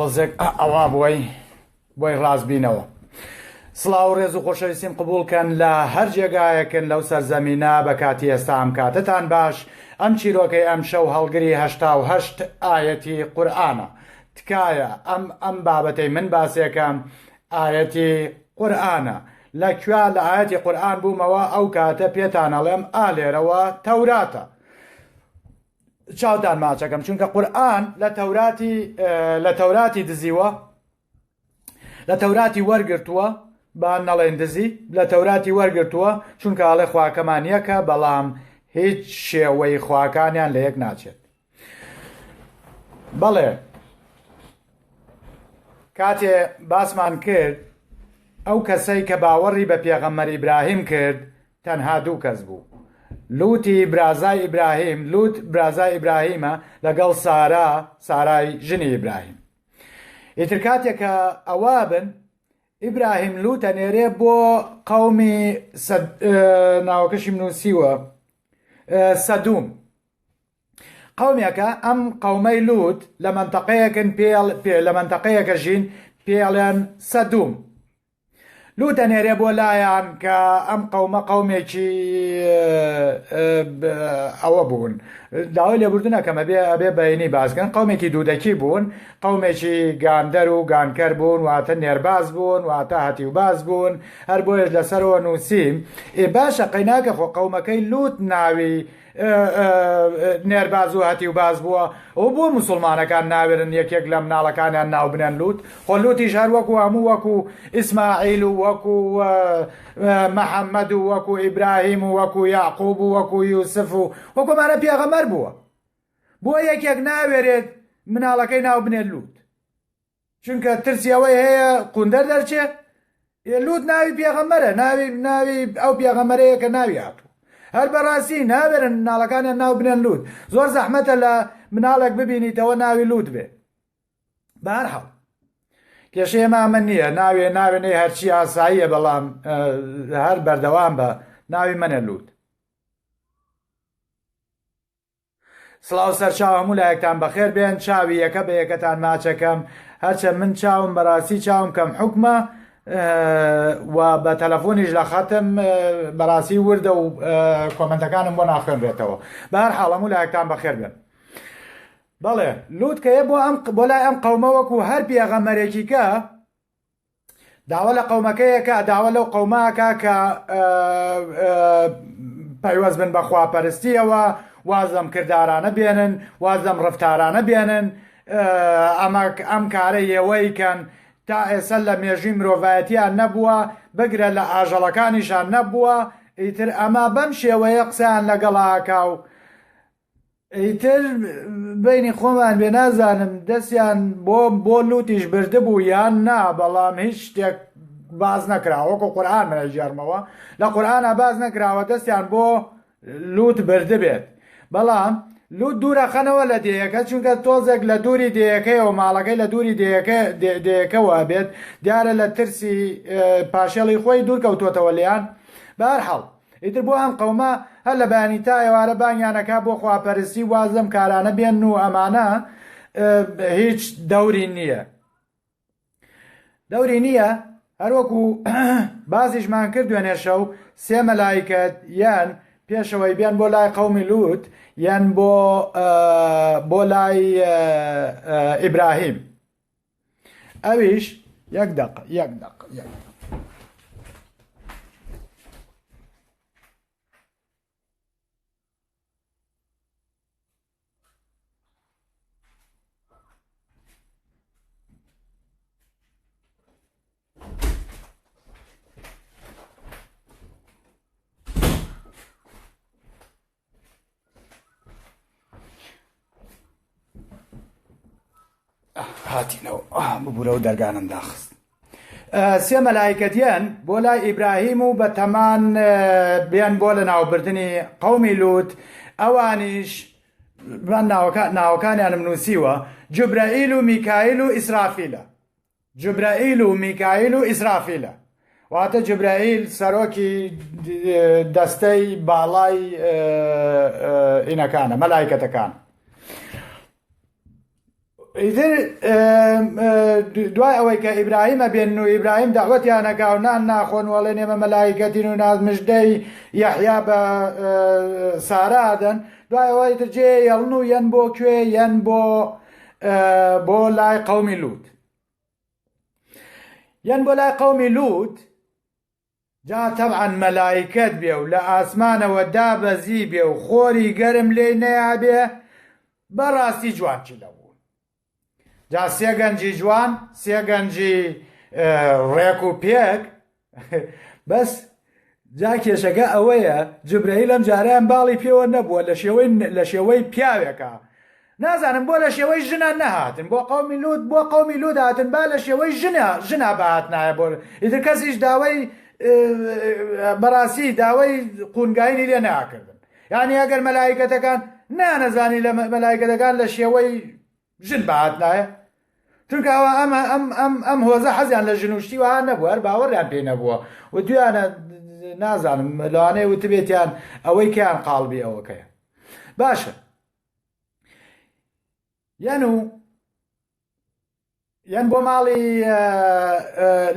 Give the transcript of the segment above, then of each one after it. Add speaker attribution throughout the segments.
Speaker 1: تۆزێک ئەوا بۆی ڕازبینەوە. سڵاو و ڕێز و خۆشەویستیم قبولکەن لە هەر جێگایەکن لەو سەرزەمینە بە کاتی ئێستا ئەم کاتتان باش. ئەم چیرۆکەی ئەم شەو هەڵگری 88 ئایەتی قورئانە. تکایە ئەم بابەتەی من باسێکەم ئایەتی قورئانە. لەکوێ لە ئایەتی قورئان بوومەوە ئەو کاتە پێتان ئەڵێم ئالێرەوە تەوراتە. چاودان ماچەکەم چونکە قورئان لە تەوراتی دزیوە، لە تەوراتی وەرگرتووە، با نەڵێن دزی، لە تەوراتی وەرگرتووە چونکە ئاڵێ خواکەمان یەکە، بەڵام هیچ شێوەی خواکانیان لە یەک ناچێت. بەڵێ کاتێ باسمان کرد ئەو کەسەی کە باوەڕی بە پێغەمبەر ئیبراهیم کرد تەنها دوو کەس بوو. لوط برازای ئیبراهیمە لەگەڵ سارای ژنی ئیبراهیم. ئیتر کاتێکە ئەوا بن ئیبراهیم لوط ئەنێرێ بۆ قەومی ناوەکەشی نووسیوە سەدوم. قەومێکە ئەم قەومەی لوط لە مەنتەقەیەکە ژین پێڵێن سەدوم. لوط ئەنێرێ بۆ لایەن کە ئەم قەومە قەومێکی ئەوە بوون، داوای لێبوردنەکەمە ئەبێ بەینی باسکەن، قەومێکی دوودەکی بوون، قەومێکی گاندەر و گانکەر بوون، واتە نێرباز بوون، واتە هەتیوباز بوون، هەر بۆیە لەسەرەوە نووسیم باشە قەیناکە خۆ قەومەکەی لوط ناوی نێرباز و هەتیوباز بووە، ئەو بۆ موسڵمانەکان ناوێرن یەکێک لە مناڵەکانیان ناو بنێن لوط. خۆ لوتیش هەر وەکو هەموو وەکو ئیسماعیل و وەکو مەحەممەد و وەکو ئیبراهیم و وەکو یاعقوب و وەکو یوسف و وەکومانە پێغەمبەر بووە. بۆ یەکێک ناوێرێت مناڵەکەی ناو بنێت لوط، چونکە ترسی ئەوەی هەیە قوندەر دەرچێ. لوط ناوی پێغەمبەرە، ناوی ئەو پێغەمبەرەیە کە ناوی هاتوو. هەر بەڕاستی ناوێرن مناڵەکانیان ناو بنێن لوط. زۆر زەحمەتە لە مناڵێک ببینیتەوە ناوی لوط بێ. بەهەرحاڵ کێشەی ئێمە نییە، ناوێنەی هەرچی ئاساییە، بەڵام هەر بەردەوام بە ناوی منە لوط. سڵاو سەرچاو هەموو لایەکتان بەخێر بێن. چاوی یەکە بە یەکەتان ماچەکەم، هەرچە من چاوم بەڕاستی چاوم کەم حوکمە و بە تەلەفۆنیش لە خەتم بەڕاستی وردە و کۆمنتەکانم بۆ ناخوێنرێتەوە. بەهەرحاڵ هەموو لایەکتان بەخێر بێن. بەڵێ لوط کەیە بۆ لای ئەم قەومە وەکو هەر پێغەمبەرێکی کە داوا لە قەومەکەیەکە، داوا لەو قەوماکە کە پەیوەست بن بە خواپەرستیەوە، وازەم کردارانە بێنن، وازەم ڕفتارانە بێنن، ئەم کارە هێوەیکەن تا ئێستا لە مێژووی مرۆڤایەتیان نەبووە، بگرە لە ئاژەڵەکانیشان نەبووە. ئیتر ئەمە بەم شێوەیە قسەیان لەگەڵاکە و ئیتر بینی خۆمان بێ نازانم دەستیان بۆ لوتیش بردبوو یان نا، بەڵام هیچ شتێک باز نەکراوە. وەکو قورئان منەجێڕمەوە لە قورئانە باز نەکراوە دەستیان بۆ لوت بردبێت. بەڵام لوت دوورەخەنەوە لە دێیەکە، چونکە تۆزێک لە دووری دێیەکەیەوە ماڵەکەی لە دووری دێیەکەوە بێت، دیارە لە ترسی پاشێڵی خۆی دوور کەوتوتەوە لیان. بەهەرحاڵ ئیتر بۆ ئەم قەومە هەر لە بەیانی تا ئێوارە بانیانەکە بۆ خواپەرستی وازەم کارانە بێن و ئەمانە هیچ دەوری نییە. هەروەکو بازیشمان کرد دوێنێ شەو سێ مەلایکەت یان پێشەوەی بێن بۆ لای قەومی لوط یان بۆ لای ئیبراهیم. ئەویش یەک دەقە هاتینەوە ببوورە و دەرگانم داخست. سێ مەلایکەتیان بۆ لای ئیبراهیم و بە تەمان بێن بۆ لە ناوبردنی قەومی لوط. ئەوانیش ناوەکانیانم نووسیوە جوبرائیل و میکائیل و ئیسرافیلە. جوبرائیل و میکائیل و ئیسرافیلە واتە جبرائیل سەرۆکی دەستەی باڵای ئینەکانە مەلایکەتەکان. ئیتر دوای ئەوەی کە ئیبراهیمە بێن و ئیبراهیم داوەتیانەکا و نان ناخۆن وەڵێن ئێمە مەلایکەتین و مژدەی یەحیا بە سارادەن، دوای ئەوەی تر جێ هێڵن و یەن بۆ کوێ یەن بۆ لای قەومی لووت. یەن بۆ لای قەومی لووت، جا تەبعەن مەلایکەت بێ و لە ئاسمانەوە دابەزی بێ و خۆری گەرم لێی نەیابێ، بەڕاستی جوانچی لەبوو. جا سێ گەنجی جوان، سێ گەنجی ڕێک و پێک. بەس جا کێشەکە ئەوەیە جبرەیل ئەم جارەیان باڵی پێوە نەبووە لە شێوەی پیاوێکە. نازانم بۆ لە شێوەی ژنە نەهاتن، بۆ قەومی لوود هاتن، با لە شێوەی ژنە بەهات نایە بۆ ئیتر کەسیش داوای بەڕاستی داوای قونگاینی لێ ناکردن. یعنی ئەگەر مەلایکەتەکان نانەزانی لە مەلایکەتەکان لە شێوەی ژن بەهات نایە، چونکە ئەوە ئەم هۆزە حەزیان لە ژنوشتی وها نەبوو، هەر باوەڕیان پێ نەبووە و دویانە نازانم لەوانەیە وتبێتیان ئەوەی کەیان قاڵبی ئەوەکەیە. باشە، یەن بۆ ماڵی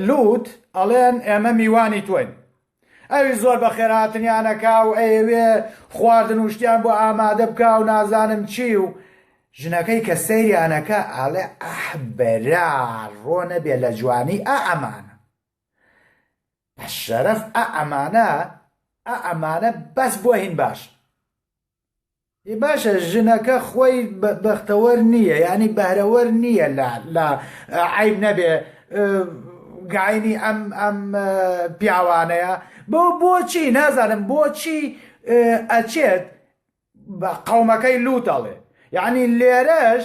Speaker 1: لووت ئەڵێن ئێمە میوانی تۆین، ئەوی زۆر بە خێراتنیانەکا و ئەوێ خواردن و شتیان بۆ ئامادە بکا و نازانم چی و ژنەکەی کە سەیریانەکە ئاڵێ ئەحبەرا ڕۆ نەبێ لە جوانی ئەمانە بە شەرەف ئەمانە بەس بۆ هین باش. باشە ژنەکە خۆی بەختەوەر نییە، ینی بەهرەوەر نییە لە عیب نەبێ گاینی ئەم پیاوانەیە، بۆچی نازانم بۆچی ئەچێت بە قەومەکەی لووتەڵێ. یعنی لێرەش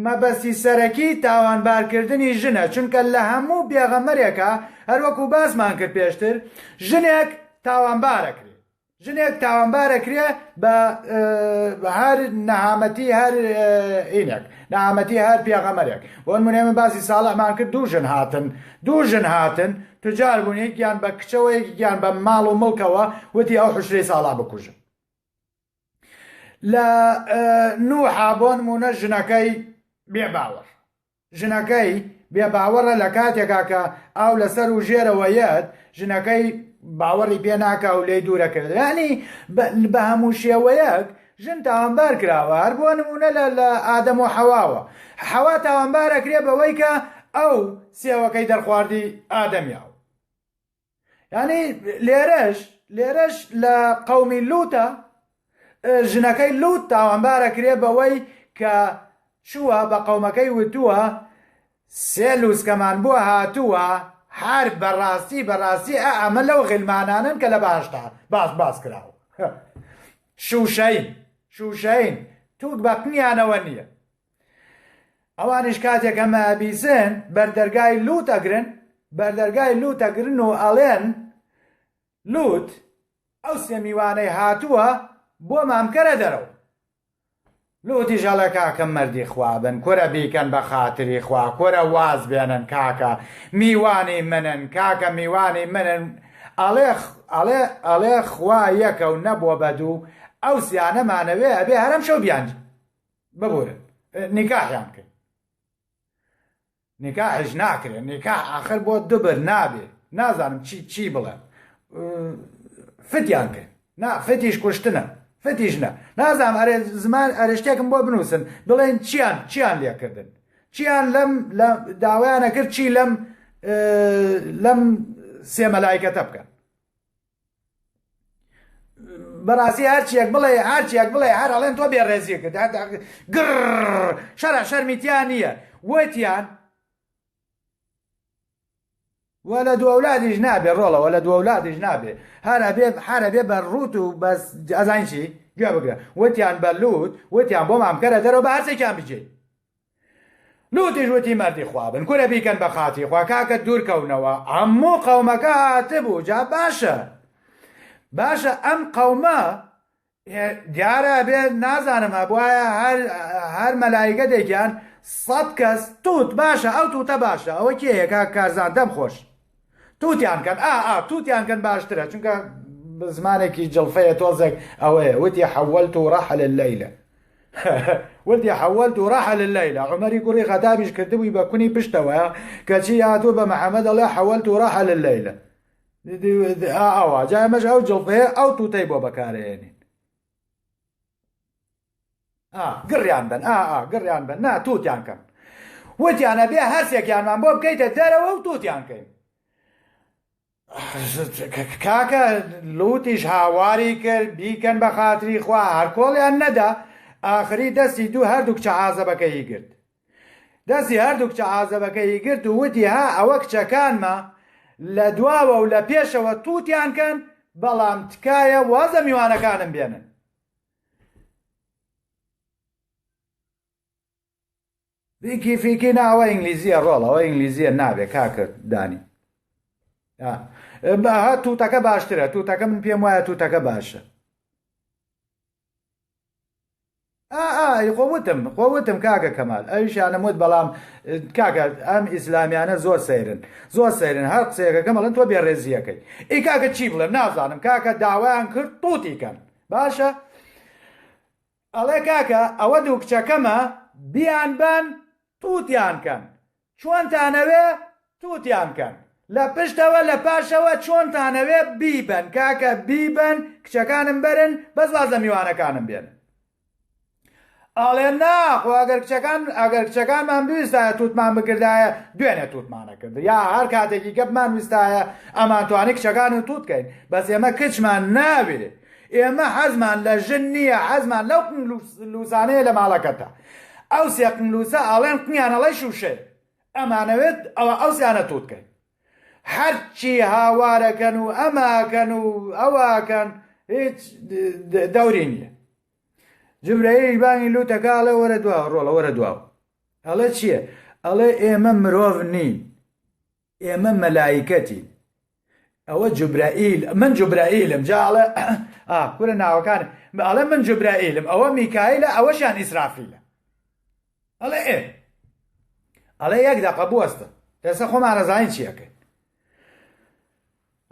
Speaker 1: مەبەستی سەرەکی تاوانبارکردنی ژنە، چونکە لە هەموو بێغەمەرێکە هەروەکو باسمان کرد پێشتر، ژنێک تاوانبارەکرێ بە هەر نەهامەتی هەر ئینێک نەهامەتی هەر پێغەمەرێک. بۆ نمونێ باسی ساڵحمان کرد، دوو ژن هاتن توجار بوون، یەکیان بە کچەوە یەکیان بە ماڵ و مڵکەوە وتی ئەو حوشرەی ساڵا بکوژن. لە نوحا بۆ نمونە ژنەکەی بێباوەڕە لە کاتێکا کە ئاو لەسەر و ژێرەوەیەت ژنەکەی باوەڕی پێ ناکا و لێی دوورەکرد. ینی بە هەموو شێوەیەک ژن تاوانبار کراوە، هەر بۆ نمونە لە ئادەم و حەواوە. حەوا تاوانبارەکرێ بەوەی کە ئەو سێوەکەی دەرخواردی ئادەمیاو. ینی لێرەش لە قەومی لووتە ژنەکەی لووت تاوانبارەکرێ بەوەی کە چووە بە قەومەکەی وتووە سێ لووسکەمان بووە هاتووە هەر بەڕاستی ئەمە لەو غیلمانانن کە لە باشتا باس کراوە. شوشەین توت بەقنیانەوە نییە. ئەوانش کاتێک ئەمە بیسن بەردەرگای لووتەگرن و ئەڵێن لووت ئەو سێ میوانەی هاتووە بۆ مامکەرە دەرەوە. لوتی ژەڵە کاکە مەردی خوابن، کورە بیکەن بە خاتری خوا، کورە واز بێنن کاکە میوانی منن، کاکە میوانی منن. ئەڵێ خوا یەکە و نەبووە بەدوو، ئەو سیانەمانەوێ ئەبێ هەرم شەو بیانج ببورن نیکاحیان کرد. نیکاحش ناکرێت، نیکاح ئاخر بۆ دوبر نابێ، نازانم چی بڵێ، فتیان کرد. فتیش کوشتنە، فتیش نە، نازانم ئەرێ زمان ئەرشتێکم بۆ بنووسن بڵێن چیان لێکردن، چیان لە داوایانە کرد، چی لەم سێ مەلایکەتە بکەن. بەڕاستی هەرچیەک بڵێ هەر ئەڵێن تۆ بێڕێزی کرد، گڕ شەرمیتیان نییە. وتیان وەلە دوو ئەولادیش نابێ ڕۆڵە، وەلە دوو ئەولادیش نابێ، هەرە بێ بە ڕوت و بەس ئەزان چی گوێ بگرە. وتیان بە لووت، وتیان بۆ مامکەرە دەرەوە بە هەرچێکیان بجێ. لوتیش وتی مەردی خوابن، کورە بیکەن بە خاتی خوا، کاکە دوورکەونەوە. هەموو قەومەکە هاتبوو. جا باشە ئەم قەومە دیارە بێ نازانم هەبوایە هەر مەلایکەتێکیان 100 کەس توت باشە، ئەو توتە باشە، ئەوە کێیەکە کارزان دەم خۆش توتیان کەن توتیان کەن باشترە، چونکە زمانێکی جڵفەیە تۆزێک ئەوەیە. وتی حەوەلت ڕەحل اللەیلە ولدي حولت وراح لليلة عمر يقول خدابيش كردوي بكوني بشتوى كشي هاتو بمحمد الله حولت وراح لليلة جاي مش او جلفه او توتيبو بكارين قريان بن قريان بن نا توتيان كان وتيانا بيا هرسيك يعني من بوب كيت الدارة وتوتيان كين كاكا لوتيش هاواري كر بيكن بخاطري خوا هركول ان ندا آخری دەستی دوو هەردوو کچە عازەبەکەی گرت دەستی هەردوو کچە عازەبەکەی گرت و وتی ها ئەوە کچەکانمە لە دواوە و لە پێشەوە تووتیان کەن بەڵام تکایە وازە میوانەکانم بێنن فیکی ناوە ئینگلیزیە ڕۆڵ ئەوە ئینگلیزیە نابێ کاکرد دانی ها تووتەکە باشترە تووتەکە من پێم وایە تووتەکە باشە خۆوتم کاکە کەمال ئەویشیانە وت بەڵام کاکە ئەم ئیسلامیانە زۆر سەیرن هەر قسەیەکەکە مەڵن تۆ بێڕێزیەکەی ئەی کاکە چی بڵێم نازانم کاکە داوایان کرد تووتی کەن باشە ئەڵێ کاکە ئەوە دوو کچەکەمە بیان بن تووتیان کەن چۆنتانەوێ تووتیان کەن لە پشتەوە لە پاشەوە چۆنتانەوێ بیبن کاکە بیبن کچەکانم بەرن بەس وازە میوانەکانم بێنن ئاڵێ ناخۆ ئەگەر کچەکانمان بویستایە تووتمان بکردایە دوێنێ تووتمانە کرد یا هەر کاتێکی گەپمان ویستایە ئەمانتوانی کچەکان و تووتکەین بەس ئێمە کچمان ناوێ ئێمە حەزمان لە ژن نییە حەزمان لەو لووسانەیە لە ماڵەکەتە ئەو سێ قملووسە ئاڵێن قنیانەڵی شوشێ ئەمانەوێت ئەوە ئەو سیانە تووتکەین هەرچی هاوارەکەن و ئەماکەن و ئەواکەن هیچ دەوری نییە جبرائیل بانگی لوتەکە ئەڵێ وەرە دواوە ڕۆڵە وەرە دواوە ئەڵێ چییە ئەڵێ ئێمە مرۆڤ نین ئێمە مەلایکەتین ئەوە جبرائیل من جبرائیلم جا ئەڵێ کورە ناوەکان ئەڵێ من جبرائیلم ئەوە میکایلە ئەوەشیان ئیسرافیلە ئەڵێ ئەڵێ یەک دەقە بوەستە ئێستا خۆمان نەزانین چیەکەین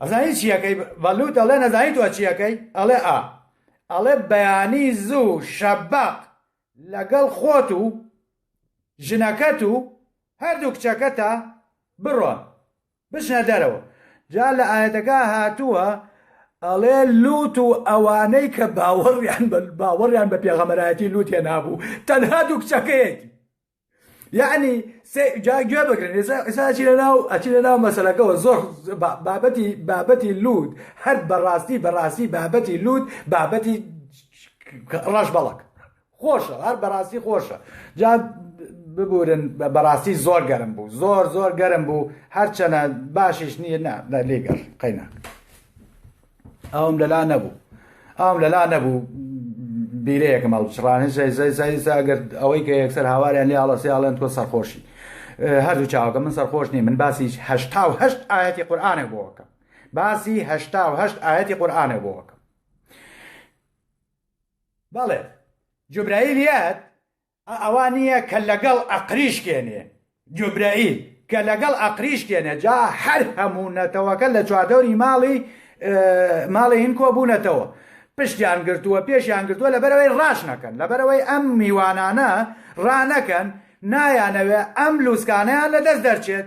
Speaker 1: ئەزانین چیەکەی بەلووت ئەڵێ نەزانین تۆ چیەکەی ئەڵێ ئەڵێ بەیانی زوو شەبەق لەگەڵ خۆت و ژنەکەت و هەردوو کچەکەتە بڕۆن بچنە دەرەوە جا لە ئاەتەکە هاتووە ئەڵێ لوت و ئەوانەی کە باوەڕیان بە پێغەمبەرایەتی لوت هێنابوو تەنها دوو کچەکەیەکی یعنی گوێ بگرن ئێستا ئەچی لە ناو مەسەلەکەەوە زۆر بابەتی لوت هەر بەڕاستی بابەتی لوت بابەتی ڕەش بەڵک خۆشە هەر بەڕاستی خۆشە جا ببورن بەڕاستی زۆر گەرم بوو زۆر گەرم بوو هەرچەنە باشیش نییە لێگەڕ قەینا ئەوم لەلا نەبوو بیرەیەکم هەڵبچڕانە ئەگەر ئەوەی کە یەکسەر هاواریان لێ ئاڵەسیاڵێن تۆ سەرخۆشی هەردوو چاوکە من سەرخۆش نیم من باسی 88 ئاەتی قورئانێک بۆکەم باسی 88 ئاەتی قورئانێک بۆکەم بەڵێ جوبرائیلیەت ئەوان نییە کە لەگەڵ ئەقریشکێنێ جوبرائیل کە لەگەڵ ئەقریشکێنێ جا هەر هەموو نەتەوەکە لە چواردەوری ماڵی هین کۆ بوونەتەوە پشتیان گرتووە پێشیان گرتووە لەبەرەوەی ڕاش نەکەن لەبەرەوەی ئەم میوانانە ڕانەکەن نایانەوێ ئەم لووسکانەیان لەدەست دەرچێت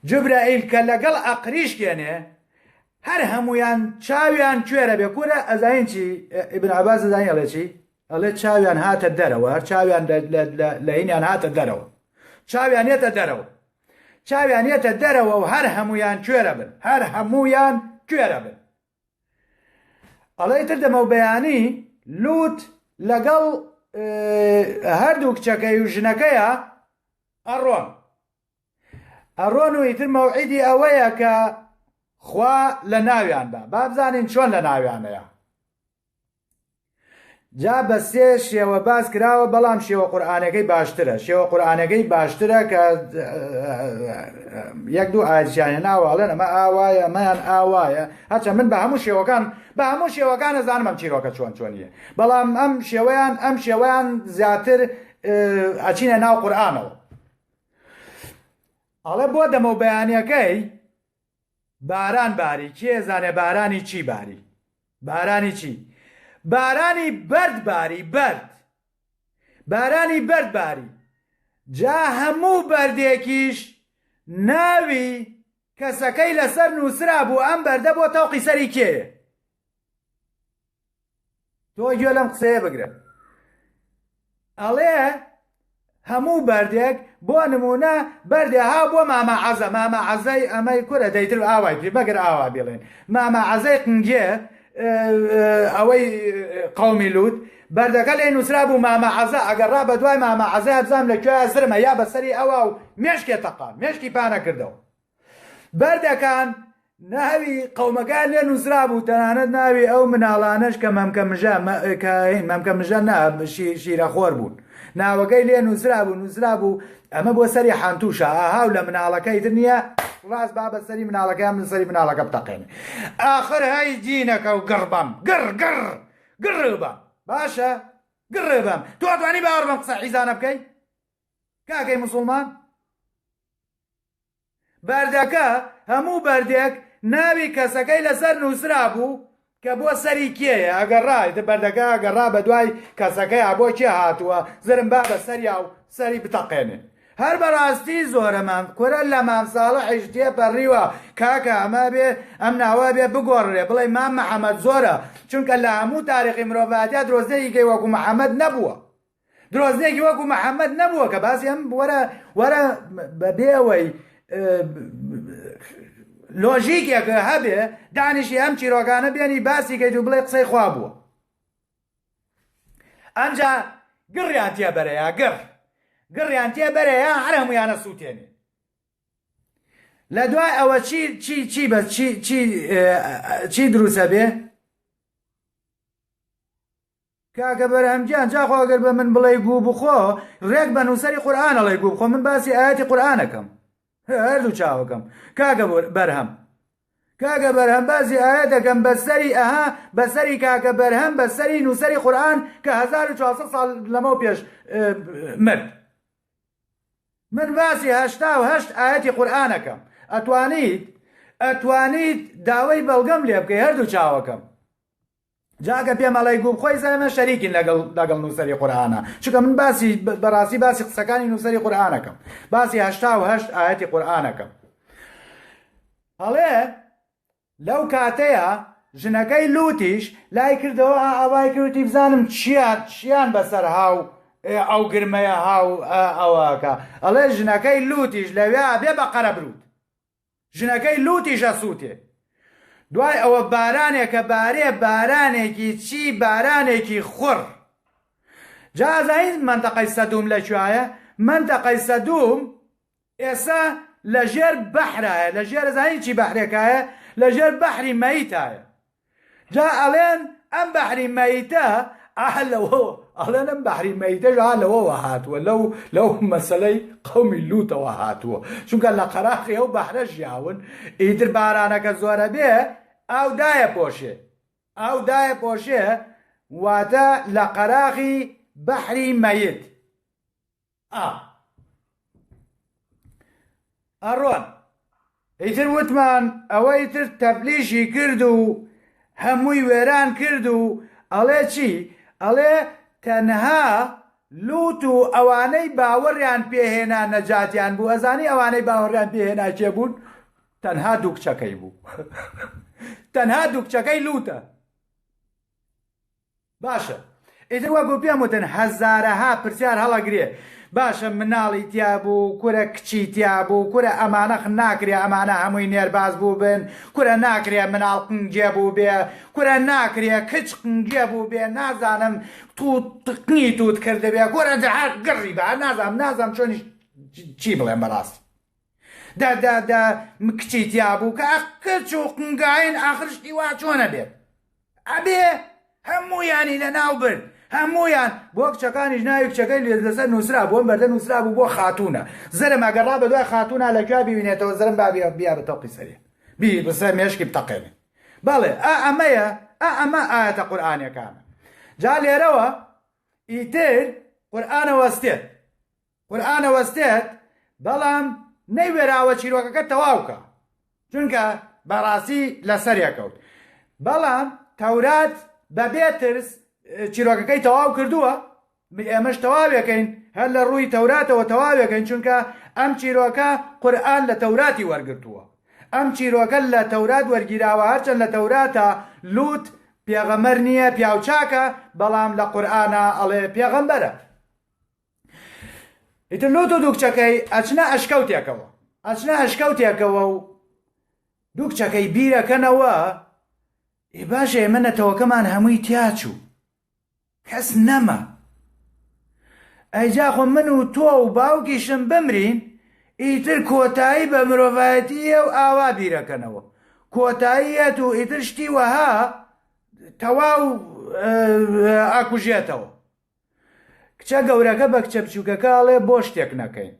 Speaker 1: جوبرائیل کە لەگەڵ ئەقریشکێنێ هەر هەمویان چاویان کوێرە بێ کورە ئەزانین چی ئیبن عەباس ئەزانین ئەڵێ چی ئەڵێ چاویان هاتە دەرەوە هەر چاویان لە هینیان هاتە دەرەوە چاویان ێتە دەرەوە و هەر هەمویان کوێرە بن ئەڵێ تر دەمە و بەیانی لوت لەگەڵ هەردوو کچەکەی و ژنەکەیە ئەڕۆن و ئیتر مەوعیدی ئەوەیە کە خوا لە ناویان با بزانین چۆن لە ناویانەیە جا بە سێ شێوە باس کراوە بەڵام شێوە قورئانەکەی باشترە کە یەک دوو ئاەتیانە ناوەڵێن ئەمە ئاوایە ئەمەیان ئاوایە هەرچە من بە هەموو شێوەکان ئەزانم ئەم چیرۆکە چۆنیە بەڵام ئەم شێوەیان زیاتر ئەچینە ناو قورئانەوە ئەڵێ بۆ دەمە و بەیانیەکەی باران باری کێ زانێ بارانی چی باری بارانی بەرد بارانی بەردباری جا هەموو بەردێکیش ناوی کەسەکەی لەسەر نووسرا بوو ئەم بەردە بۆ تەوقی سەری کێیە تۆ گوێ لەم قسەیە بگرە ئەڵێ هەموو بەردێک بۆ نمونە بەردێ ها بۆ مامە عەزە مامە عەزەی ئەمەی کورە دەیتر ئاوای پێ بەگەر ئاوا بێڵێن مامە عەزەی قنگێ ئەوەی قەومی لووت بەردەکە لێ نووسرا بوو مامە عەزە ئەگەڕا بە دوای مامە عەزە هەبزانم لەکوێ زرمە یا بەسەری ئەوە و مێشکێ تەقان مێشکی پانەکردەوە بەردەکان ناوی قەومەکان لێ نووسرا بوو تەنانەت ناوی ئەو مناڵانەش کە مەمکە مژە شیرەخۆر بوون ناوەکەی لێ نووسرا بوو ئەمە بۆ سەری حانتوشە ئاهاو لە مناڵەکەی تر نییە ڕاست با بەسەری مناڵەکەیان من سەری مناڵەکە بتەقێنێ ئاخر هەی جینەکە و گڕبەم گڕبەم باشە گڕێبەم تۆ ئەتوانی باوەڕ بەم قسە حیزانە بکەی کاکەی موسڵمان بەردەکە هەموو بەردێک ناوی کەسەکەی لەسەر نووسرا بوو کە بۆ سەری کێیە ئەگەڕای بەردەکە ئەگەڕا بە دوای کەسەکەی بۆ کێ هاتووە زرم با بە سەریا و سەری بتەقێنێ هەر بەڕاستی زۆرەمان کورە لە مامساڵەحیش تێپەڕیوە کاکە ئەمە بێ ئەم ناوە بێ بگۆڕێ بڵێ مام محەممەد زۆرە چونکە لە هەموو تاریخی مرۆڤاتیا درۆزنێکی وەکو محەممەد نەبووە درۆزنێکی وەکو محەممەد نەبووە کە باسی ئەم وەرە بەبێەوەی لۆژیکێکە هەبێ دانیشی ئەم چیرۆکانە بێنی باسی کەیت و بڵێ قسەی خوا بووە ئەنجا گڕیان تێبەرەیە گڕیان تێبەرەیە هەر هەمویانە سووتێنێ لە دوای ئەوە چی دروسە بێ کاکە بەرهەمگیان جاخوا ئەگەر بە من بڵێ گوو بخۆ ڕێک بە نووسەری قورئانە لەی گوو بخۆ من باسی ئاەتی قورئانەکەم هەردوو چاوەکەم کاکە بەرهەم باسی ئاەت دەکەم بەسەری کاکە بەرهەم بەسەری نووسەری قورئان کە 1400 ساڵ لەمەو پێش مرد من باسی 88 ئاەتی قورئانەکەم ئەتوانیت داوای بەڵگەم لێ بکەی هەردوو چاوەکەم جاکە پێم ئەڵێ گوو بخۆی زەمە شەریکین لەگەڵ نووسەری قورئانە چونکە من بەڕاستی باسی قسەکانی نووسەری قورئانەکەم باسی 88 ئاەتی قورئانەکەم هەڵێ لەو کاتەیە ژنەکەی لوتیش لای کردەوە ئاوای کردی بزانم چیان بەسەر هاو ئەو گرمەیە هاو ئەوەکە ئەڵێ ژنەکەی لوتیش لەوێ بێ بەقەرە برود ژنەکەی لوتیشە سووتێ دوای ئەوە بارانێکە بارێ بارانێکی خوڕ جازین منتەقەی سەدوم لەکوایە منتەقەی سەدوم ئێستا لەژێر بەحرایە لەژێر زانی چی بەحرێکایە لەژێر بەحری مەیتایە جا ئەڵێن ئەم بەحری مەیتە ئەڵێن ئەم بەحری مەیتەش لەوەوە هاتووە لەو مەسەلەی قەومی لوتەوە هاتووە چونکە لە قەراقی ئەو بەحرە ژیاون ئیتر بارانەکە زۆرە بێ ئەو دایە پۆشێ واتە لە قەراقی بەحری مەیت ئەڕۆن ئیتر وتمان ئەوەی تر تەبلیشی کرد و هەمووی وێران کرد و ئەڵێ چی ئەڵێ تەنها لوت و ئەوانەی باوەڕیان پێهێنا نەجاتیان بوو ئەزانی ئەوانەی باوەڕیان پێهێنا کێ بوون تەنها دوو کچەکەی بوو تەنها دوو کچەکەی لوتە باشە ئیتر وەکو پێم وتن هەزارەها پرسیار هەڵەگرێ باشە مناڵی تیا بوو کورە کچی تیا بوو کورە ئەمانە ناکرێ ئەمانە هەمووی نێرباز بوو بن کورە ناکرێ مناڵ قنگێ بوو بێ کورە ناکرێ کچ قنگێ بوو بێ نازانم قنی توت کرده بێ کورە جەهات گڕی بە نازانم چۆنی چی بڵێم بەڕاستی کچی تیا بوو کە کچ و قنگاین ئاخرشتی وا چۆنە بێت ئەبێ هەموویانی لە ناو برد هەموویان بۆ کچەکانیش ناوی کچەکەی لەسەر نووسرا بۆم بەردە نووسرا بوو بۆ خاتونە زرم ئەگەڕا بە دوای خاتونە لەکوێ ببینێتەوە زرم بیا بە تەوقی سەریە بسە مێشکی بتەقێنێ بەڵێ ئەمە ئاەتە قورئانیەکانە جا لێرەوە ئیتر قورئانە وەستێت بەڵام نەیوێراوە چیرۆکەکە تەواوکە چونکە بەڕاستی لەسەریا کەوت بەڵام تەورات بەبێ ترس چیرۆکەکەی تەواو کردووە ئێمەش تەواوێکەین هەر لە ڕووی تەوراتەوە تەواوێکەین چونکە ئەم چیرۆکە قورئان لە تەوراتی وەرگرتووە ئەم چیرۆکە لە تەورات وەرگیراوە هەرچەند لە تەوراتە لووت پێغەمبەر نییە پیاوچاکە بەڵام لە قورئانە ئەڵێ پێغەمبەرە ئیتر لووت و دوو کچەکەی ئەچنە ئەشکەوتێکەوە و دوو کچەکەی بیرەکەنەوە باشە ئێمە نەتەوەکەمان هەمووی تیاچوو کەس نەما ئەیجا خۆ من و تۆ و باوکیشم بمرین ئیتر کۆتایی بە مرۆڤایەتیە و ئاوا بیرەکەنەوە کۆتاییەت و ئیتر شتی وەها تەواو ئاکوژێتەوە کچە گەورەکە بە کچە بچووکەکە ئەڵێ بۆ شتێک نەکەین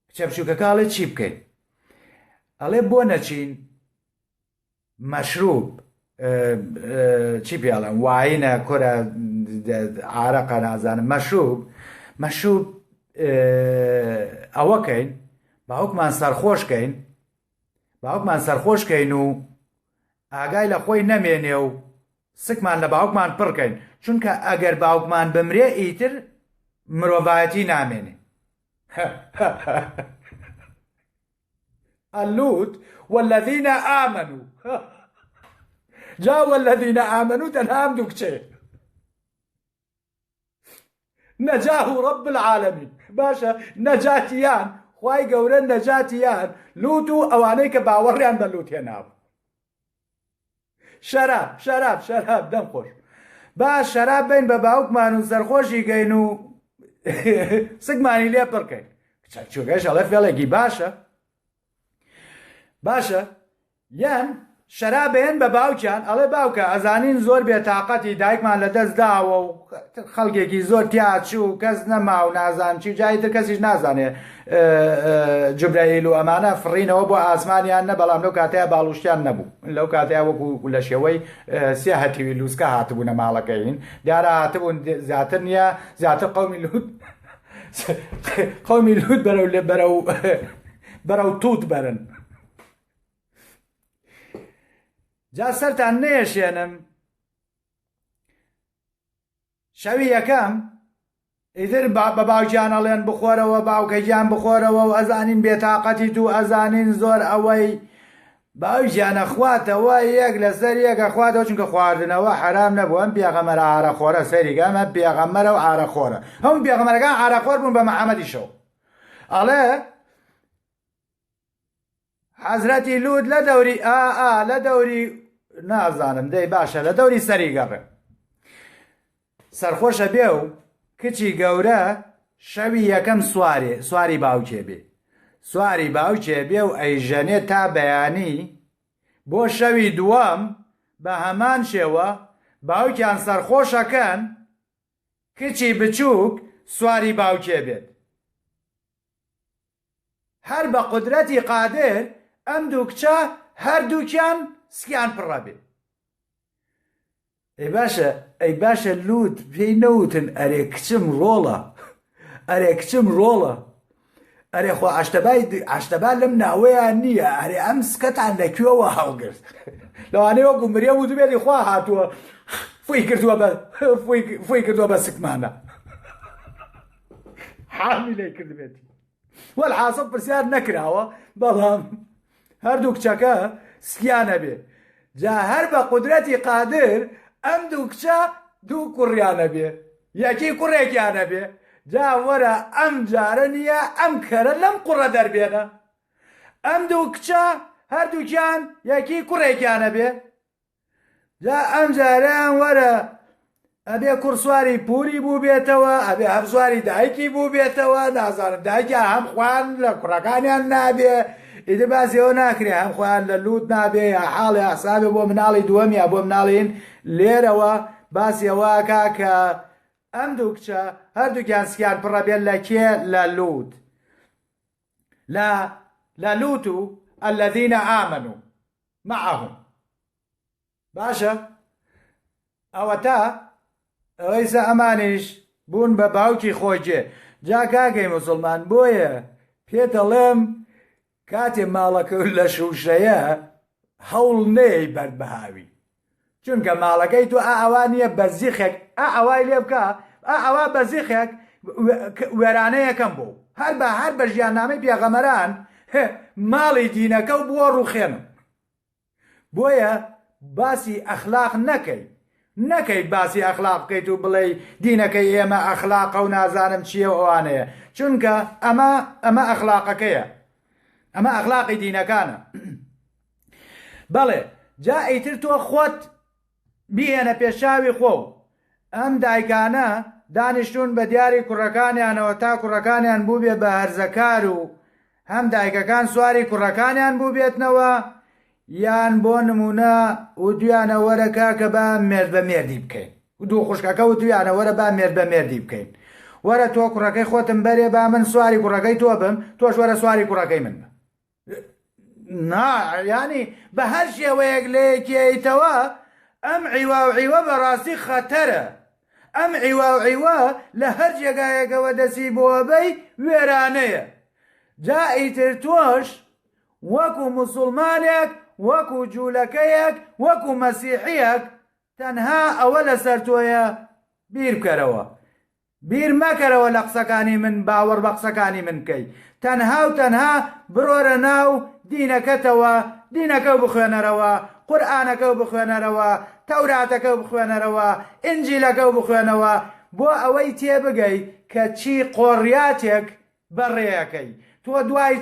Speaker 1: کچە بچووکەکە ئەڵێ چی بکەین ئەڵێ بۆ نەچین مەشروب چی پێڵێن واینە کۆرە عارەقە نازانم مەشروب ئەوەکەین باوکمان سەرخۆشکەین و ئاگای لە خۆی نەمێنێ و سکمان لە باوکمان پڕکەین چونکە ئەگەر باوکمان بمرێ ئیتر مرۆڤایەتی نامێنێ اللوت والذين آمنوا جا والذين آمنوا تنام دوو کچێ نەجاه رب العالمین باشە نەجاتیان خوای گەورە نەجاتیان لوت و ئەوانەی کە باوەڕیان بە لوت هێناوە شەراب دەم خۆش باش شەراب بین بە باوکمان و سەرخۆشی گەین و سگمانی لێ پڕکەین چووکەش ئەڵێ فێڵێکی باشە یان شەرابێن بە باوکیان ئەڵێ باوکە ئەزانین زۆر بێتاقەتی دایکمان لە دەست داوە و خەڵکێکی زۆر تیاچوو کەس نەما و نازان چی جایتر کەسیش نازانێ جوبرەیل و ئەمانە فڕینەوە بۆ ئاسمانیان نە بەڵام لەو کاتەیە باڵوشتیان نەبوو لەو کاتەیە وەکو لە شێوەی سێ هەتیوی لووسکە هاتبوونە ماڵەکەین دیارە هاتبوون زیاتر نییە زیاتر قەومی لووت بەرەو تووت بەرن جا سەرتان نێشێنم شەوی یەکەم ئیتر بە باوکیان ئەڵێن بخۆرەوە باوکەیان بخۆرەوە و ئەزانین بێتاقەتی تو ئەزانین زۆر ئەوەی باوکیانە خواتەوە یەک لەسەر یەکە خواتەوە چونکە خواردنەوە حرام نەبوو ئەم پێغەمبەرە ئارەخۆرە سەریگە ئەمە پێغەمبەرە و ئارەخۆرە هەموو پێغەمبەرەکان ئارەخۆر بوون بە مەحەممەدیشەوە ئەڵێ حەزرەتی لوت لە دەوری نازانم دەی باشە لە دەوری سەری گەڕێ سەرخۆشە بێ و کچی گەورە شەوی یەکەم سواری باوکێ بێ و ئەیژەنێ تا بەیانی بۆ شەوی دووەم بە هەمان شێوە باوکیان سەرخۆشەکەن کچی بچووک سواری باوکێ بێت هەر بە قودرەتی قادر ئەم دوو کچە هەردووکیان سکیان پڕە بێ ئەی باشە لوت پێی نەوتن ئەرێ کچم ڕۆڵە ئەرێ خۆ عەشتەبا لەم ناوەیان نییە ئەرێ ئەم سکەتان لەکوێوە هەڵگرت لەوانەیە وەکو مریە وتو بێتی خوا هاتووە فۆی کردووە بە سکمانە حامی لێ کرد بێتی وەلحاسڵ پرسیار نەکراوە بەڵام هەردوو کچەکە سکیانە بێ جا هەر بە قودرەتی قادر ئەم دوو کچە دوو کوڕیانە بێ یەکی کوڕێکیانە بێ جا وەرە ئەم جارە نییە ئەم کەرە لەم قوڕە دەربێنە ئەم دوو کچە هەردووکیان یەکی کوڕێکیانە بێ جا ئەم جارەیان وەرە ئەبێ کوڕسواری پوری بوو بێتەوە ئەبێ هەمسواری دایکی بوو بێتەوە نازانم دایکیان هەم خوان لە کوڕەکانیان نابێ ئیدە باسیەوە ناکرێ هەم خۆیان لە لوت نابێ یا حاڵی ئەسابێ بۆ مناڵی دووەم یا بۆ مناڵین لێرەوە باسیەوەکە کە ئەم دوو کچە هەردووکیان سکیان پڕە بێت لە کێ لە لوت لە لوت و الذين آمنوا معهم باشە ئەوە تا ئەوەیسە ئەمانیش بوون بە باوکی خۆجێ جا کاکەی موسڵمان بۆیە پێدەڵێم کاتێ ماڵەکە لە شوشەیە هەوڵ نەی بەربەهاوی چونکە ماڵەکەی تو ئاوانیە بەرزیخێک ئەوای لێ بکە ئەوە بەزیخێک وێرانەیەکەم بوو هەر بە ژیاننامەی پێغەمەران ماڵی دینەکە و بووە ڕوخێنم بۆیە باسی ئەخلاق نەکەی باسی ئەخلاق بکەیت و بڵێ دینەکەی ئێمە ئەخلاقە و نازانم چییە ئەوانەیە چونکە ئەمە ئەخلاقەکەیە ئەمە ئەخلاقی دینەکانە بەڵێ جا ئیتر تۆ خۆت بیهێنە پێشاوی خۆ ئەم دایکانە دانیشتون بە دیاری کوڕەکانیانەوە تا کوڕەکانیان بوو بێ بە هەرزەکار و هەم دایکەکان سواری کوڕەکانیان بوو بێتنەوە یان بۆ نمونە و دویانە وەرەکە کە بە مێرد بە مێردی بکەین و دوو خوشکەکە و دویانە وەرە با مێرد بە مێردی بکەین وەرە تۆ کوڕەکەی خۆتم بەرێ با من سواری کوڕەکەی تۆ بم تۆش وەرە سواری کوڕەکەی من ینی بە هەر شێوەیەک لەیەکیتەوە ئەم عیوا و عیوە بەڕاستی خەتەرە ئەم عیوا و عیوە لە هەر جێگایەکەوە دەسی بۆبەی وێرانەیە جا ئیتر تۆش وەکو موسڵمانێک وەکو جوولەکەیەک وەکو مەسیحیەک تەنها ئەوە لەسەر تۆیە بیر بکەرەوە بیر مەکەرەوە لە قسەکانی من باوەڕ بە قسەکانی من بکەی تەنها و تەنها بڕۆرە ناو دینەکەتەوە دینەکە بخوێنەرەوە قورئانەکە بخوێنەرەوە تەوراتەکە بخوێنەرەوە ئینجیلەکە بخوێنەوە بۆ ئەوەی تێبگەی کە چی قۆڕیاتێک بەڕێیەکەی تۆ دوای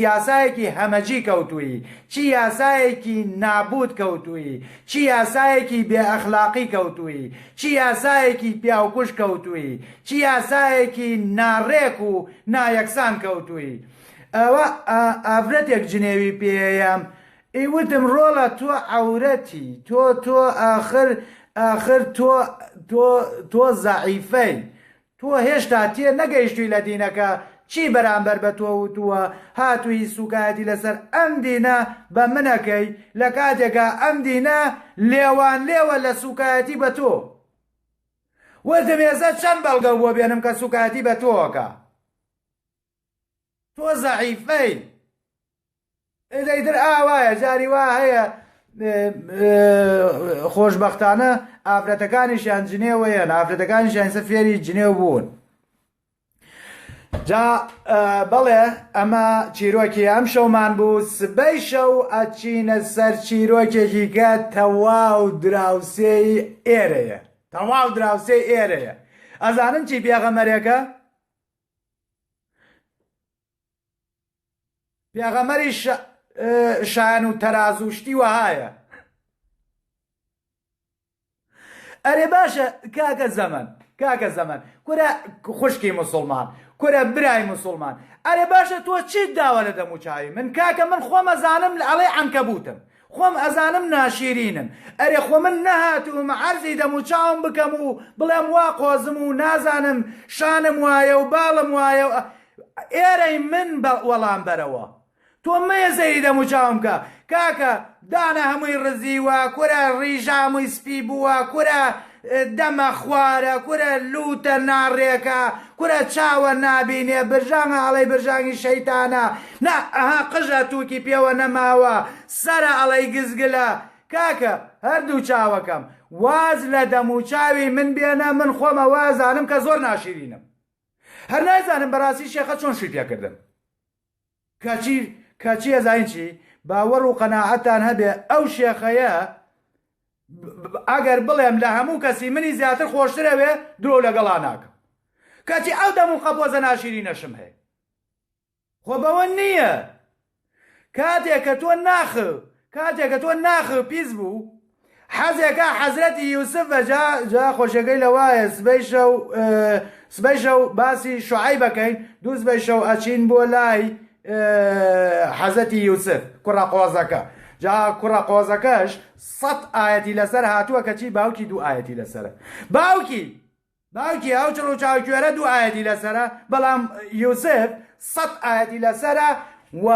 Speaker 1: یاسایەکی هەمەجی کەوتووی چی یاسایەکی نابود کەوتووی چی یاسایەکی بێئەخلاقی کەوتووی چی یاسایەکی پیاوکوش کەوتووی چی یاسایەکی ناڕێک و نایەکسان کەوتووی ئەوە ئافرەتێک جنێوی پێیەم ئیوتم ڕۆڵە تۆ عەورەتی تۆ ئاخر تۆ زەعیفەی تۆ هێشتا تێ نەگەیشتووی لە دینەکە چی بەرامبەر بە تۆ وتووە هاتووی سوکایەتی لەسەر ئەم دینە بە منەکەی لە کاتێکە ئەم دینە لێوان لێوە لە سوکایەتی بە تۆ وەردم ێزە چەند بەڵگە بۆ بێنم کە سوکایەتی بە تۆکە تۆ زەعیفەی ئەیتر ئاوایە جاری وا هەیە خۆشبەختانە ئافرەتەکانیشیان جنێوەیەن ئافرەتەکانیشیان فێری جنێو بوون جا بەڵێ ئەمە چیرۆکی ئەم شەومان بوو سبەی شەو ئەچینە سەر چیرۆکێکی کە تەواو دراوسێی ئێرەیە ئەزانن چی پێغەمەرێکە پێغەمەری شایان و تەرازوشتی وهایە ئەرێ باشە کاکە زەمەن کورە خوشکی موسڵمان کورە برای موسڵمان ئەرێ باشە تۆ چیت داوە لە دەموچاوی من کاکە من خۆم ئەزانم ئەڵێ عنکەبوتم خۆم ئەزانم ناشیرینم ئەرێ خۆ من نەهاتووم عەرزی دەموچاوم بکەم و بڵێم وا قۆزم و نازانم شانم وایە و باڵم وایە ئێرەی من وەڵام بەرەوە تۆ مێزەی دەموچاوم کە کاکە دانە هەمووی ڕزیوە کورە ڕیژە هەمووی سپی بووە کورە دەمە خوارە کورە لوتە ناڕێکە کورە چاوە نابینێ برژانە ئەڵەی برژانگی شەیتانە نا ئەها قژە تووکی پێوە نەماوە سەرە ئەڵەی گزگلە کاکە هەردوو چاوەکەم واز لە دەموچاوی من بێنە من خۆمە وازانم کە زۆر ناشیرینم هەر نازانم بەڕاستی شێخە چۆن شووی پێکردم کاچی ئەزانین چی باوەڕ و قەناعەتان هەبێ ئەو شێخەیە ئەگەر بڵێم لە هەموو کەسی منی زیاتر خۆشترەوێ درۆ لەگەڵا ناکەم کاچی ئەو دەم و قەپۆزە ناشیرینەشم هەیە خۆ بەوە نییە کاتێکە تۆ ناخ پیس بوو حەزێکە حەزرەتی یوسف جا خۆشەکەی لەوایە سبەی شەو باسی شوعەیب بەکەین دوو سبەی شەو ئەچین بۆ لای حەزەتی یوسف کوڕە قۆزەکە جا کوڕە قۆزەکەش 100 ئاەتی لەسەر هاتووە کەچی باوکی 2 ئاەتی لەسەرە باوکی ئەو چڕ و چاوکوێرە 2 ئاەتی لەسەرە بەڵام یوسف 100 ئاەتی لەسەرە و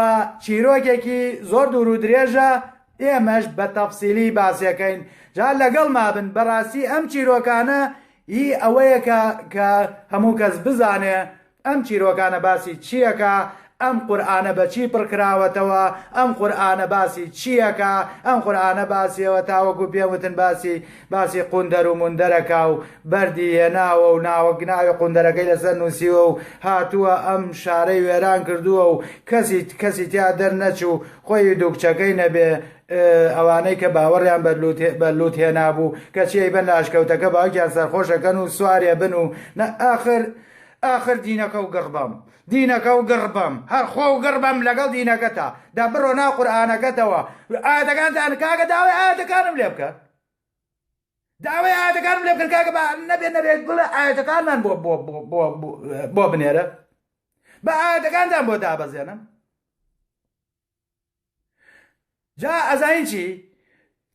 Speaker 1: چیرۆکێکی زۆر دوور و درێژە ئێمەش بە تەفسیلی باسیەکەین جا لەگەڵ مابن بەڕاستی ئەم چیرۆکانە هی ئەوەیە کە هەموو کەس بزانێ ئەم چیرۆکانە باسی چیەکە ئەم قورئانە بەچی پڕکراوەتەوە، ئەم قورئانە باسی چیەکە، ئەم قورئانە باسیەوە تاوەکو پێوتن باسی قوندەر و مندەرەکە و بەردی هێناوە و ناوی قوندەرەکەی لەسەر نووسیوە و هاتووە ئەم شارەی وێران کردووە و کەسی تیا دەرنەچوو خۆی دووکچەکەی نەبێ ئەوانەی کە باوەڕیان بەلووت هێنابوو کە چی بن لە ئاشکەوتەکە باوکیان سەرخۆشەکەن و سوارێ بن و ئاخر دینەکە و گڕبەم دینەکە و گڕبەم هەر خۆ و گڕبەم لەگەڵ دینەکەتە دا بڕۆ ناو قورئانەکەتەوە ئاەتەکانتان کاکە داوای ئاەتەکانم لێ بکە داوای ئاەتەکانم لێ بکەن کاکە نەبێت بڵێ ئاەتەکانمان بۆ بنێرە بە ئاەتەکانتان بۆ دابەزێنم جا ئەزانین چی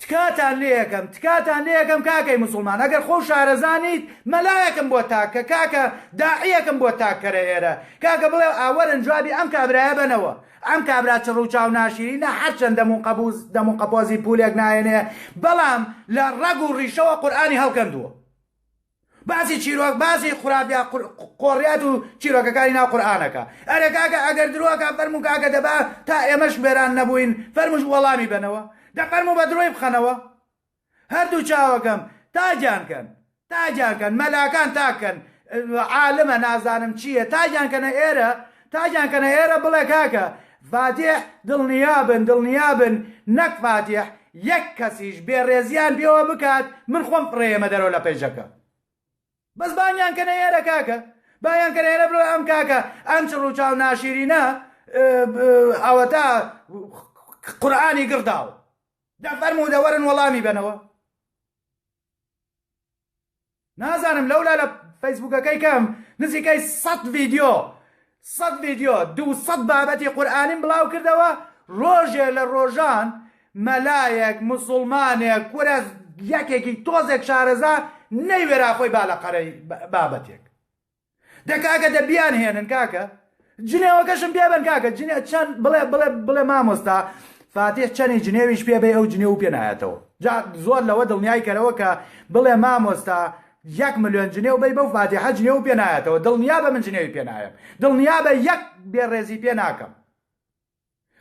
Speaker 1: تکاتان لێ یەکەم کاکەی مسلمان ئەگەر خۆ شارەزانیت مەلایەکم بۆ تاکە کاکە داعیەکم بۆ تاکەرە ئێرە کاکە بڵێ ئاوەرن جوابی ئەم کابرایە بنەوە ئەم کابرا چڕ و چاو ناشیری نە هەرچەند دەمون قەپۆزی پولێک نایەنێ بەڵام لە ڕەگ و ڕیشەوە قورئانی هەڵکەندووە باسی چیرۆک باسی خورابیا قۆڕیات و چیرۆکەکانی ناو قورئانەکە ئەرێ کاکە ئەگەر درۆکە فەرموو کاکە دەبا تا ئێمەش بێران نەبووین فەرموش وەڵامی بنەوە دەفەرموو بە درۆی بخەنەوە هەردوو چاوەکەم تاجانکەن مەلاکان تاکەن عالمە نازانم چییە تاجانکەنە ئێرە بڵێ کاکە فاتح دڵنیابن نەک فاتح یەک کەسیش بێڕێزیان بێەوە بکات من خۆم فڕێمە دەرەوە لە پێیژەکە بەس بانیان کەنە ئێرە کاکە بایان کەنە ئێرە بڵێ ئەم کاکە ئەم چڕ و چاو ناشیرینە ئەوە تا قورئانی گڕداوە دەفەرموو دەوەرن وەڵامی بنەوە نازانم لەولا لە فەیسبووکەکەی کەم نزیکەی 100 ڤیدیۆ 200 بابەتی قورئانیم بڵاو کردەوە ڕۆژێ لە ڕۆژان مەلایەک مسڵمانێک وەرە یەکێکی تۆزێک شارەزا نەیوێرا خۆی با لە قەرەی بابەتێک دەکاکە دەبیان هێنن کاکە جنێوەکەشم پێ بن کاکە چەند بڵێ مامۆستا فاتح چەنی جنێویش پێ بێ ئەو جنێو پێ نایەتەوە زۆر لەوە دڵنیای کەرەوە کە بڵێ مامۆستا 1 ملیۆن جنێو بەی بەو فاتحە جنێو پێ نایەتەوە دڵنیا بە من جنێوی پێ نایەم دڵنیا بە یەک بێڕێزی پێ ناکەم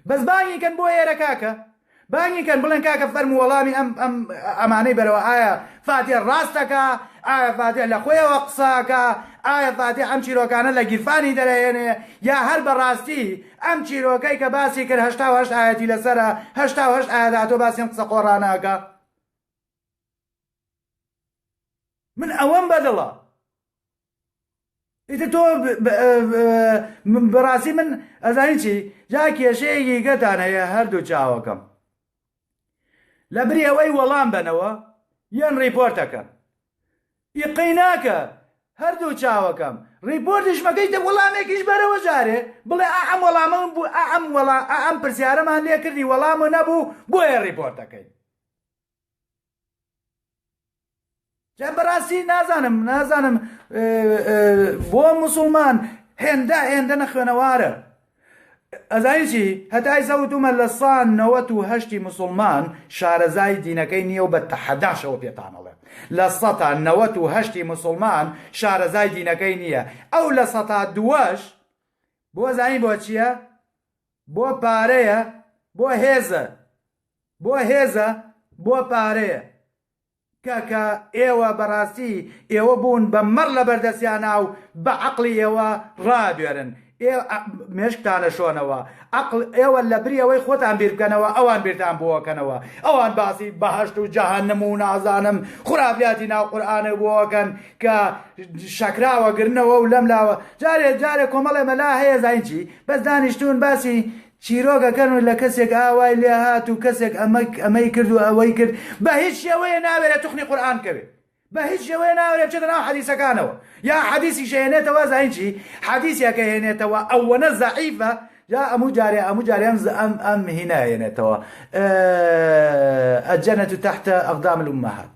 Speaker 1: بەس بانگیکەن بۆ ئێرە کاکە بانگیکەن بڵێن کاکە فەرموو وەڵامی ئەمانەی بەرەوە ئایا فاتح ڕاستەکە ئایا فاتح لە خۆیەوە قساکە ئایا فاتح ئەم چیرۆکانە لە گیرفانی دەرەهێنێ یا هەر بەڕاستی ئەم چیرۆکەی کە باسی کرد 88 ئاەتی لەسەرە 88 ئاەت هاتۆ باسیم قسە قۆڕاناکە من ئەوەم بەدڵە ئیتر تۆ بەڕاستی من ئەزانی چی جا کێشەیەکی گەتان هەیە هەردوو چاوەکەم لە بری ئەوەی وەڵام بنەوە یان ڕیپۆرتەکەن یقین ناکە هەردوو چاوەکەم ڕیپۆرتیش مەکەیتە وەڵامێکیش بەرەوە جارێ بڵێ ئەم وەڵامەم بوو ئەم پرسیارەمان لێ کردی وەڵامە نەبوو بۆیە ڕیپۆرتەکەی جا بەڕاستی نازانم بۆ مسڵمان هێندە نەخوێنەوارە ئەزانی چی هەتای سەوتومە لە سان 98 مسلمان شارەزای دینەکەی نییە و بە تەحەداشەوە پێتانەڵێ لە 98 مسلمان شارەزای دینەکەی نییە ئەو لە 102 بۆ زانی بۆ چییە بۆ پارەیە بۆ هێزە بۆ پارەیە کاکە ئێوە بەڕاستی ئێوە بوون بە مەڕ لە بەردەستیانە و بە عەقڵی ئێوە ڕادوێرن مێشکتانە شۆنەوە ئێوە لە بریەوەی خۆتان بیر بکەنەوە ئەوان بیرتان بۆەکەنەوە ئەوان باسی بەهەشت و جەهەنەم و نازانم خوراپیاتی ناو قورئانە بۆەکەن کە شەکراوە گرنەوە و لەم لاوە جارێ کۆمەڵێ مەلا هەیە زانیچی بەس دانیشتون باسی چیرۆکەکەن و لە کەسێک ئاوای لێ هات و کەسێک ئەمەی کرد و ئەوەی کرد بە هیچ شێوەیە ناوێرێت توخنی قورئان کەوێت بە هیچ شێوەیە ناوێت بچێتە ناو حەدیسەکانەوە یا حەدیسی شێنێتەوە زانیچی حەدیسێکە هێنێتەوە ئەوەنە زەعیفە یا ئەموو جارێ ئەم هینایێنێتەوە الجەنەة تحت أقدام الأمهات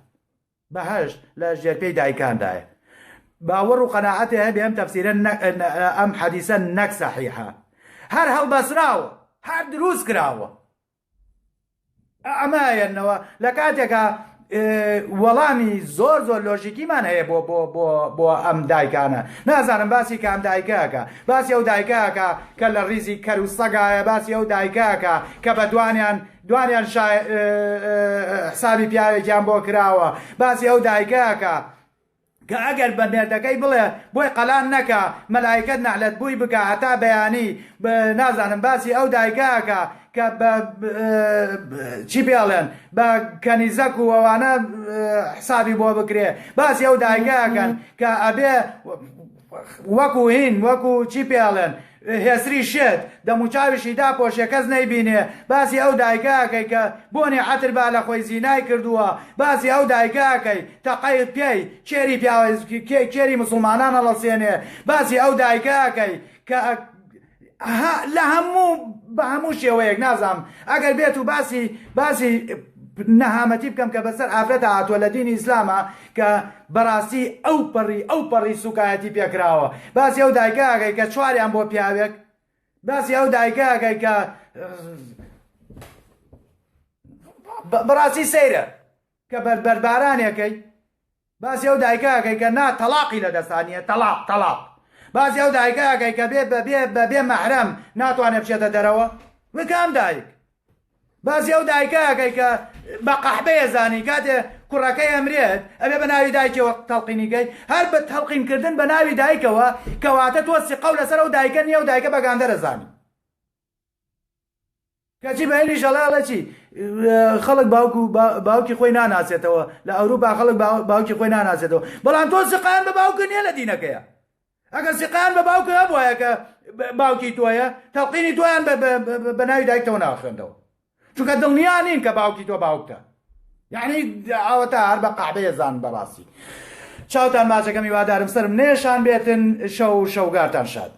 Speaker 1: بەهەشت لە ژێرپێی دایکاندایە باوەڕ و قەناعەتێ هەبێ ئەم تەفسیرە ئەم حەدیسە نەک سەحیحە هەر هەڵبەسراوە هەر دروست کراوە ئەمایەنەوە لە کاتێکە وەڵامی زۆر لۆژیکیمان هەیە بۆ ئەم دایکانە. نازانم باسی کام دایکەکە، باسی ئەو دایکەکە کە لە ڕیزی کەر و سەگایە، باسی ئەو دایکەکە کە بە دوانیان حسابی پیاوێکیان بۆ کراوە، باسی ئەو دایکەکە کە ئەگەر بە مێردەکەی بڵێ بۆی قەلان نەکە مەلایکەت نەحلەت بووی بکە هەتا بەیانی نازانم باسی ئەو دایکەکە کە چی پێڵێن بە کەنیزەک و ئەوانە حسابی بۆ بکرێ، باسی ئەو دایکەکەن کە ئەبێ وەکو هین وەکو چی پێڵێن هێزری شێت دەموچاویشی داپۆشێ کەس نەیبینێ، باسی ئەو دایکەکەی کە بۆنی عەتر با لە خۆی زینای کردووە، باسی ئەو دایکەکەی تەقەیت پێی کێری موسڵمانان هەڵەسێنێ، باسی ئەو دایکەکەی کە لە بە هەموو شێوەیەک نازام ئەگەر بێت و باسی نەهامەتی بکەم کە بەسەر ئافرەتە هاتووە لە دینی ئیسلامە کە بەڕاستی ئەو پەڕی سوکایەتی پێکراوە، باسی ئەو دایکەکەی کە چواریان بۆ پیاوێک، باسی ئەو دایکەکەی کە بەڕاستی سەیرە کە بەربارانێکەکەی، باسی ئەو دایکەکەی کە نا تەلاقی لە دەستانیە تەلاق، باسی ئەو دایکەکەی کە بێ مەحرەم ناتوانێت بچێتە دەرەوە وەکام دایک، باسی ئەو دایکەکەی کە بە قەحبەیە زانی کاتێ کوڕەکەی ئەمرێت ئەبێ بە ناوی دایکەوە تەڵقینیکەی، هەر بە تەڵقینکردن بە ناوی دایکەوە کەواتە تۆ سقە و لەسەر ئەو دایکە نییە و دایکە بەگاندەرە زانی کەچی بەێنی ژەڵاڵە چی خەڵک باوکی خۆی ناناسێتەوە لە ئەوروپا خەڵک باوکی خۆی ناناسێتەوە، بەڵام تۆ سقیان بە باوکە نییە لە دینەکەیە، ئەگەر سقیان بە باوکە هەبووایە کە باوکی تۆیە تەڵقینی تۆیان بە ناوی دایکتەوە ناخوێندەوە، چونکە دڵنیا نین کە باوکی تۆ باوکتە، یعنی ئەوەتە هەر بە قەحبەیە زان بەڕاستی. چاوتان ماچەکەمی وادارم سەرم نێشان بێتن شەوگارتان شاد.